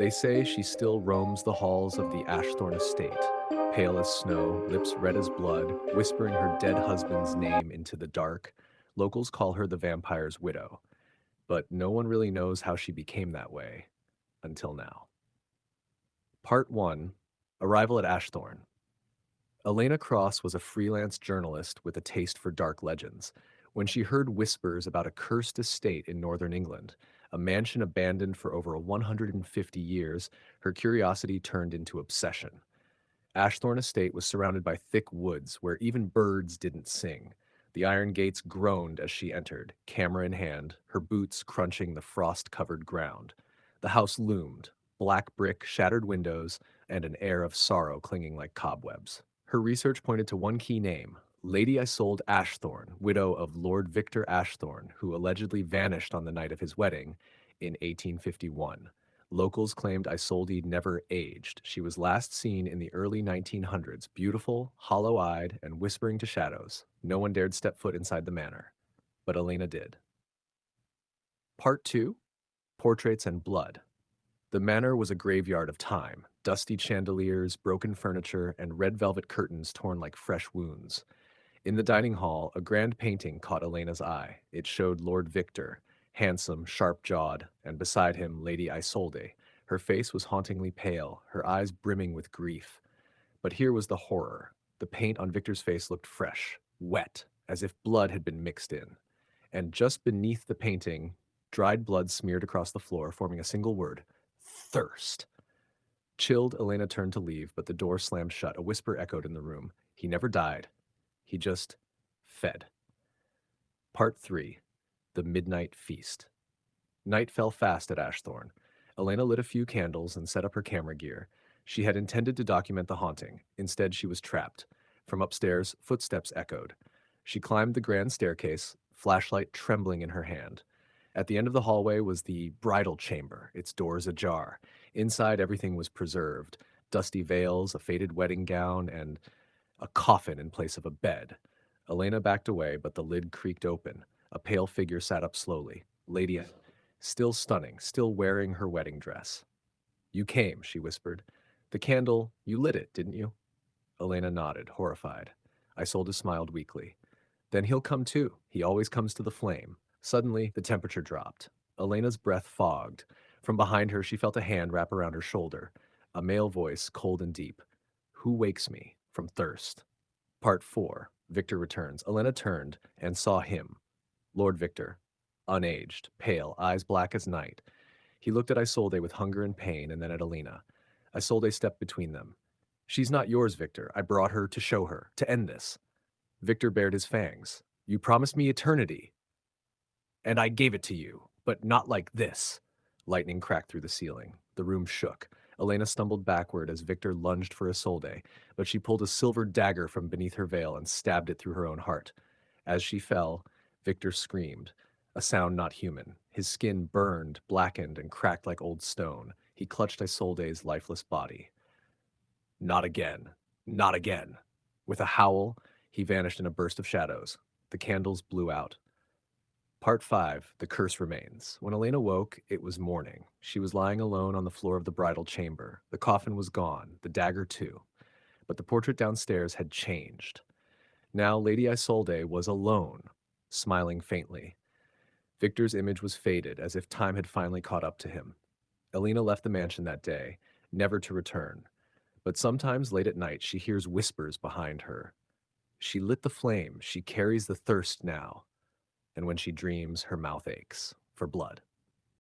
They say she still roams the halls of the Ashthorne estate, pale as snow, lips red as blood, whispering her dead husband's name into the dark. Locals call her the vampire's widow, but no one really knows how she became that way until now. Part 1. Arrival at Ashthorne. Elena Cross was a freelance journalist with a taste for dark legends. When she heard whispers about a cursed estate in northern England, a mansion abandoned for over 150 years, her curiosity turned into obsession. Ashthorne Estate was surrounded by thick woods where even birds didn't sing. The iron gates groaned as she entered, camera in hand, her boots crunching the frost-covered ground. The house loomed, black brick, shattered windows, and an air of sorrow clinging like cobwebs. Her research pointed to one key name, Lady Isolde Ashthorne, widow of Lord Victor Ashthorne, who allegedly vanished on the night of his wedding in 1851. Locals claimed Isolde never aged. She was last seen in the early 1900s, beautiful, hollow-eyed, and whispering to shadows. No one dared step foot inside the manor, but Elena did. Part 2. Portraits and Blood. The manor was a graveyard of time, dusty chandeliers, broken furniture, and red velvet curtains torn like fresh wounds. In the dining hall, a grand painting caught Elena's eye. It showed Lord Victor, handsome, sharp-jawed, and beside him Lady Isolde. Her face was hauntingly pale, her eyes brimming with grief. But here was the horror. The paint on Victor's face looked fresh, wet, as if blood had been mixed in. And just beneath the painting, dried blood smeared across the floor, forming a single word, thirst. Chilled, Elena turned to leave, but the door slammed shut. A whisper echoed in the room. He never died. He just fed. Part 3. The Midnight Feast. Night fell fast at Ashthorne. Elena lit a few candles and set up her camera gear. She had intended to document the haunting. Instead, she was trapped. From upstairs, footsteps echoed. She climbed the grand staircase, flashlight trembling in her hand. At the end of the hallway was the bridal chamber, its doors ajar. Inside, everything was preserved. Dusty veils, a faded wedding gown, and a coffin in place of a bed. Elena backed away, but the lid creaked open. A pale figure sat up slowly. Lady, still stunning, still wearing her wedding dress. You came, she whispered. The candle, you lit it, didn't you? Elena nodded, horrified. Isolde smiled weakly. Then he'll come too. He always comes to the flame. Suddenly, the temperature dropped. Elena's breath fogged. From behind her, she felt a hand wrap around her shoulder. A male voice, cold and deep. Who wakes me from thirst? Part 4. Victor returns. Elena turned and saw him. Lord Victor. Unaged, pale, eyes black as night. He looked at Isolde with hunger and pain, and then at Elena. Isolde stepped between them. She's not yours, Victor. I brought her to show her, to end this. Victor bared his fangs. You promised me eternity. And I gave it to you, but not like this. Lightning cracked through the ceiling. The room shook. Elena stumbled backward as Victor lunged for Isolde, but she pulled a silver dagger from beneath her veil and stabbed it through her own heart. As she fell, Victor screamed, a sound not human. His skin burned, blackened, and cracked like old stone. He clutched Isolde's lifeless body. Not again. Not again. With a howl, he vanished in a burst of shadows. The candles blew out. Part 5. The Curse Remains. When Elena woke, it was morning. She was lying alone on the floor of the bridal chamber. The coffin was gone, the dagger too. But the portrait downstairs had changed. Now Lady Isolde was alone, smiling faintly. Victor's image was faded, as if time had finally caught up to him. Elena left the mansion that day, never to return. But sometimes late at night she hears whispers behind her. She lit the flame, she carries the thirst now. And when she dreams, her mouth aches for blood.